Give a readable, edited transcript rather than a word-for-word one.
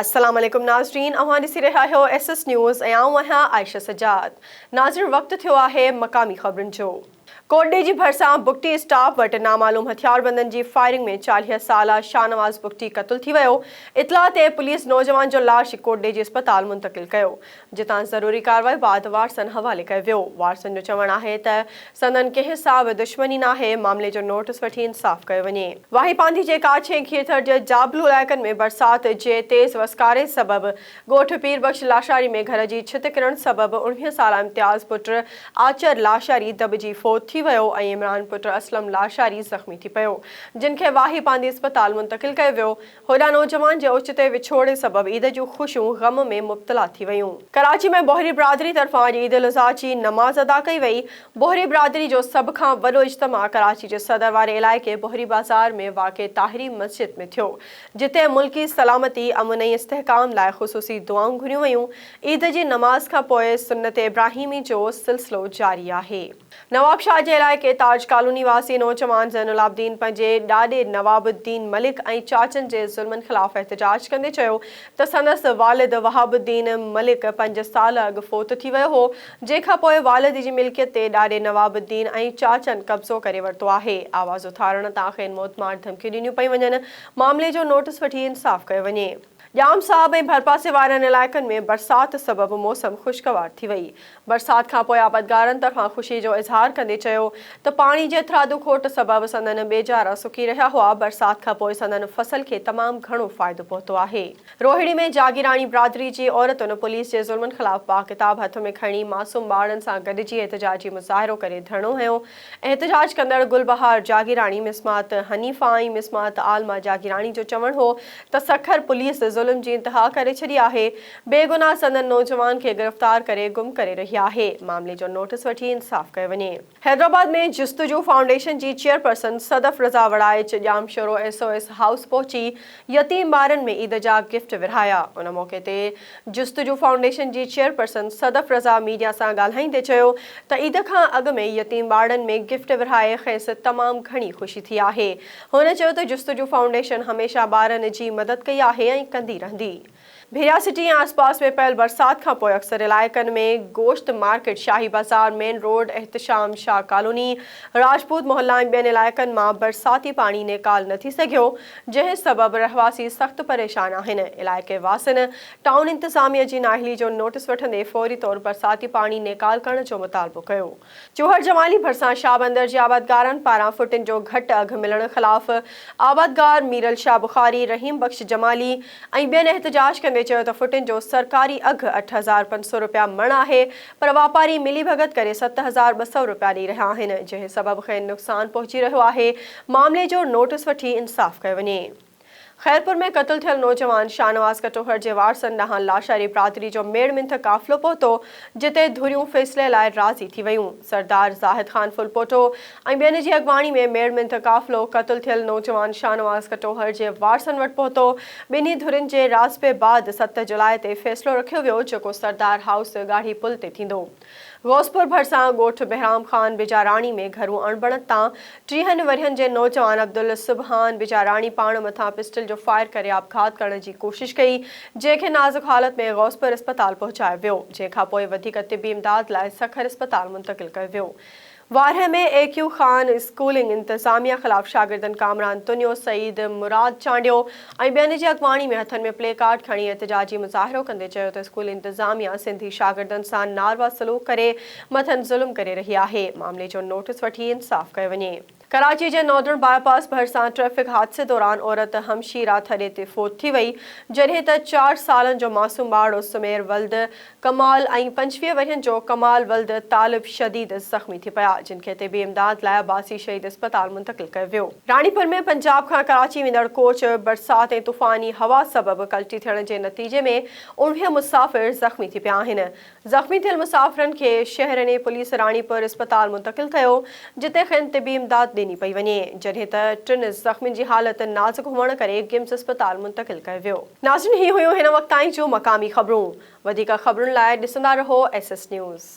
अस्सलाम वालेकुम नाज़रीन, अवां ॾिसी रहिया आहियो SS न्यूज़ ऐं आऊं आहियां आयशा सजाद। नाज़रीन, वक़्तु थियो आहे मक़ामी ख़बरुनि जो। कोटडे जी भरिसां बुगटी स्टाफ वटि नामालूम हथियारबंदनि जी फायरिंग में 40 साला शाहनवाज़ बुगटी क़तल थी वियो। इतला ते पुलिस नौजवान जो लाश कोटडे जे अस्पताल मुंतक़िल कयो, जितां ज़रूरी कार्रवाई बाद वारसन हवाले कयो वियो। वारसन जो चवणु आहे त संदन कंहिं सां बि दुश्मनी नाहे, मामले जो नोटिस वठी इंसाफ़ कयो वञे। वाही पांधी जे काछे खीरथड़ जे जाबलू इलाइक़नि में बरसात जे तेज़ वसकारे सबबि ॻोठ पीरबख्श लाशारी में घर जी छित किरण सबबि 19 साला इम्तियाज़ पुट आचर लाशारी दबिजी फोत थी वियो ऐं इमरान पुट असलम लाशारी ज़ख़्मी थी पियो, जिन खे वाही पांधी अस्पताल मुंतक़िल कयो वियो। होॾां नौजवान जे ओचिते विछोड़े सबबि ईद जूं ख़ुशियूं ग़म में मुब्तला थी वियूं। कराची में बोहरी बिरादरी तरफ़ां अॼु ईद उल अज़हा जी नमाज़ अदा कई वई। बोहरी बिरादरी जो सभ खां वॾो इज्तिमा कराची जे सदर वारे इलाइक़े बोहरी बाज़ार में वाक़िअ ताहिरी मस्जिद में थियो, जिते मुल्की सलामती, अमन ऐं इस्तेहकाम लाइ ख़ुसूसी दुआऊं घुरियूं वयूं। ईद जी नमाज़ खां पोइ सुन्नत इब्राहिमी जो सिलसिलो जारी आहे। नवाबशाह जे इलाइक़े ताज कॉलोनी वासी नौजवान ज़ैनुल आबिदीन पंहिंजे ॾाॾे नवाबुद्दीन मलिक ऐं चाचनि जे ज़ुल्मनि ख़िलाफ़ एहतजाज कंदे चयो त संदसि वालिद वहाबुद्दीन मलिक 5 साल अॻु फोत थी वियो हो, जंहिंखां पोइ वालिद जी मिल्कियत ते ॾाॾे नवाबुद्दीन ऐं चाचनि कब्ज़ो करे वरितो आहे। आवाज़ उथारण तां खेनि मौतमार धमकियूं ॾिनियूं पयूं वञनि। मामले जो नोटिस वठी इंसाफ़ कयो वञे। जाम साहब ऐं भरपासे वारनि इलाइक़नि में बरसात सबबि मौसम ख़ुशगवार थी वई। बरसात खां पोइ आबादगारनि तरफ़ां ख़ुशी जो इज़हार कंदे चयो त पाणी जे थरादू खोट सबबि संदन बेजारा सुकी रहिया हुआ। बरसात खां पोइ संदन फसल खे तमामु घणो फ़ाइदो पहुतो आहे। रोहिड़ी में जागीराणी बिरादरी जी औरतुनि पुलिस जे ज़ुल्मनि ख़िलाफ़ बाकिताब हथ में खणी मासूम ॿारनि सां गॾिजी एहतजाजी मुज़ाहिरो करे धरणो हयो। एहतजाज कंदड़ गुलबहार जागीराणी, मिसमात हनीफ़ा ऐं मिसमात आलमा जागीराणी जो चवणु हो त सखर पुलिस ज़ुल्म जी इंतहा करे छॾी आहे। बेगुनाह संदन नौजवान खे गिरफ़्तार करे गुम करे रही आहे। मामले जो नोटिस वठी इंसाफ़ कयो वञे। हैदराबाद में जुस्तजू फाउंडेशन जी चेयरपर्सन सदफ रज़ा वड़ाइच जामशोरो SOS हाउस पहुची यतीम ॿारनि में ईद जा गिफ्ट विरहाया। उन मौक़े ते जुस्तजू फाउंडेशन जी चेयरपर्सन सदफ रज़ा मीडिया सां ॻाल्हाईंदे चयो त ईद खां अॻु में यतीम ॿारनि में गिफ्ट विरहाए खेसि तमामु घणी ख़ुशी थी आहे। हुन चयो त जुस्तजू फाउंडेशन हमेशह ॿारनि जी मदद कई आहे ऐं कंदी रहंदी। भेरिया सिटी ऐं आसपास में पयल बरसात खां पोइ अक्सर इलाइक़नि में गोश्त मार्केट, शाही बाज़ार, main road, Ehtesham Shah colony, Rajput मोहल्ला ऐं ॿियनि इलाइक़नि मां बरसाती पाणी निकाल न थी सघियो, जंहिं सबबि रहवासी सख़्तु परेशान आहिनि। इलाइक़े वासियुनि टाउन इंतिज़ामिया जी नाअहली जो नोटिस वठंदे फौरी तौर बरसाती पाणी निकाल करण जो मुतालबो कयो। चूहर जमाली भरिसां शाह बंदर जे आबादगारनि पारां फुटनि जो घटि अघु मिलण ख़िलाफ़ आबादगार मीरल शाह बुखारी, रहीम बख्श जमाली ऐं ॿियनि एहतजाज कंदे चयो त फुटनि जो सरकारी अघु 8,500 रुपया मण आहे, पर वापारी मिली भगत करे 7,200 रुपया ॾेई रहिया आहिनि, जंहिं सबबि खेनि नुक़सानु पहुची रहियो आहे। मामले जो नोटिस वठी इंसाफ़ कयो वञे। खैरपुर में क़तल थियल नौजवान शाहनवाज़ कटोहर जे वारसनि ॾांहुं लाशारी बिरादरी जो मेड़ मिंथ काफ़िलो पहुतो, जिते धुरियूं फ़ैसिले लाइ राज़ी थी वयूं। सरदार ज़ाहिद ख़ान फुलपोटो ऐं ॿियनि जी अॻवानी में मेड़ मिंथ काफ़िलो क़तल थियल नौजवान शाहनवाज़ कटोहर जे वारसनि वटि पहुतो। ॿिन्ही धुरियुनि जे राज़बे बाद 7 जुलाई ते फ़ैसिलो रखियो वियो, जेको सरदार हाउस गाढ़ी पुल ते थींदो। गौसपुर भरिसां ॻोठ बहराम ख़ान बिजाराणी में घरू अणबणत तां 30 वरियनि जे नौजवान अब्दुल सुबहान बिजाराणी पाण मथां पिस्टल जो फायर करे आपघात करण जी कोशिश कई, जंहिंखे नाज़ुक हालत में गौसपुर अस्पताल पहुचायो वियो, जंहिंखां पोइ वधीक तिबी इमदाद लाइ सखर अस्पताल मुंतक़िल कयो वियो। वारहे में AQ ख़ान स्कूलिंग इंतिज़ामिया ख़िलाफ़ शागिर्दनि कामरान तुनियो, सईद मुराद चांडियो ऐं ॿियनि जी अॻवानी में हथनि में प्ले कार्ड खणी एहतजाजी मुज़ाहिरो कंदे चयो त स्कूल इंतिज़ामिया सिंधी शागिर्दनि सां नारवा सलूक करे मथनि ज़ुल्म करे रही आहे। मामले जो नोटिस वठी इंसाफ़ कयो वञे। कराची जे नॉर्दर्न बाईपास भरिसां ट्रैफ़िक हादसे दौरान औरत हमशीरा थॾे ते फोत थी वई, जॾहिं त 4 सालनि जो मासूम ॿारु सुमेर वल्द कमाल ऐं 25 वरियनि जो कमाल वल्द तालिब शदीद ज़ख़्मी थी पिया, जिन खे तिबी इमदाद लाइ अब्बासी शहीद अस्पताल मुंतक़िल कयो वियो। रानीपुर में पंजाब खां कराची वेंदड़ कोच बरसात ऐं तूफ़ानी हवा सबबि कल्टी थियण जे नतीजे में 19 मुसाफ़िर ज़ख़्मी थी पिया आहिनि। ज़ख़्मी थियल मुसाफ़िरनि खे शहर ने पुलिस रानीपुर अस्पताल मुंतक़िल कयो, जिते खेनि तिबी इमदाद ॾिनी पई वञे, जॾहिं त 3 ज़ख़्मियुनि जी हालत नाज़ुक हुअण करे गिम्स अस्पताल मुंतक़िल कयो वियो। नाज़रीन, ही हुयूं हिन वक़्त ताईं जूं मक़ामी ख़बरूं। वधीक ख़बरुनि लाइ ॾिसंदा रहो SS न्यूज़।